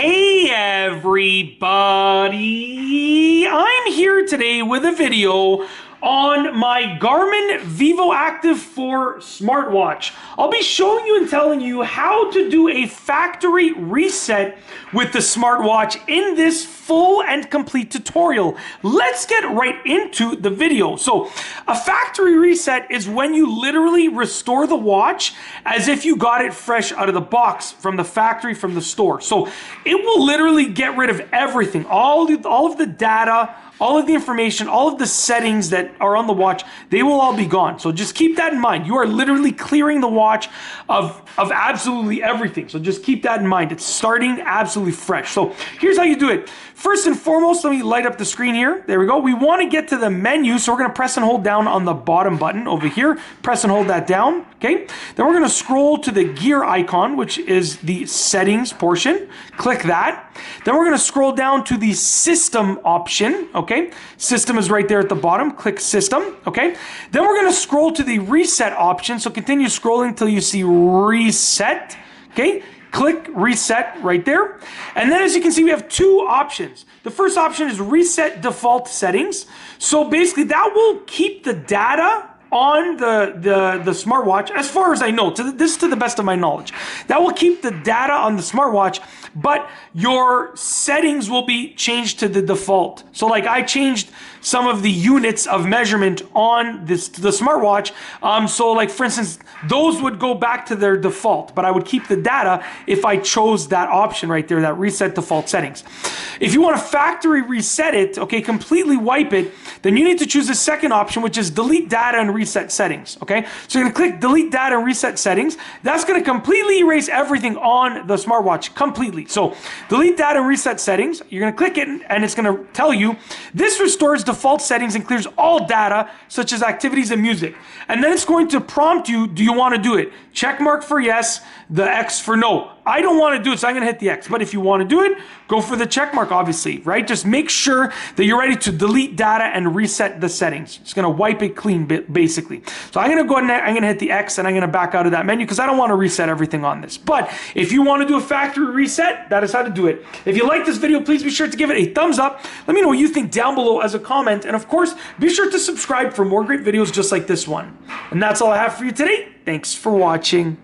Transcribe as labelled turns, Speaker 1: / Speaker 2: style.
Speaker 1: Hey everybody, I'm here today with a video on my Garmin Vivoactive 4 smartwatch. I'll be showing you and telling you how to do a factory reset with the smartwatch in this full and complete tutorial. Let's get right into the video. So a factory reset is when you literally restore the watch as if you got it fresh out of the box from the factory, from the store. So it will literally get rid of everything, all of the data, all of the information, all of the settings that are on the watch, they will all be gone. So just keep that in mind. You are literally clearing the watch of absolutely everything. So just keep that in mind. It's starting absolutely fresh. So here's how you do it. First and foremost, let me light up the screen here. There we go. We want to get to the menu, so we're going to press and hold down on the bottom button over here. Press and hold that down, okay? Then we're going to scroll to the gear icon, which is the settings portion. Click that. Then we're going to scroll down to the system option, okay? System is right there at the bottom. Click system, okay? Then we're going to scroll to the reset option. So continue scrolling until you see reset, okay? Click reset right there. And then as you can see, we have two options. The first option is reset default settings. So basically that will keep the data on the smartwatch, as far as I know, this is to the best of my knowledge. That will keep the data on the smartwatch, but your settings will be changed to the default. So like I changed some of the units of measurement on the smartwatch. So like for instance, those would go back to their default, but I would keep the data if I chose that option right there, that reset default settings. If you want to factory reset it, okay, completely wipe it, then you need to choose the second option, which is delete data and reset settings, okay? So you're gonna click delete data and reset settings. That's gonna completely erase everything on the smartwatch, completely. So delete data and reset settings, you're gonna click it and it's gonna tell you, this restores default settings and clears all data, such as activities and music. And then it's going to prompt you, do you wanna do it? Check mark for yes, the X for no. I don't want to do it, so I'm going to hit the X. But if you want to do it, go for the check mark, obviously, right? Just make sure that you're ready to delete data and reset the settings. It's going to wipe it clean, basically. So I'm going to go ahead and I'm going to hit the X, and I'm going to back out of that menu because I don't want to reset everything on this. But if you want to do a factory reset, that is how to do it. If you like this video, please be sure to give it a thumbs up. Let me know what you think down below as a comment. And of course, be sure to subscribe for more great videos just like this one. And that's all I have for you today. Thanks for watching.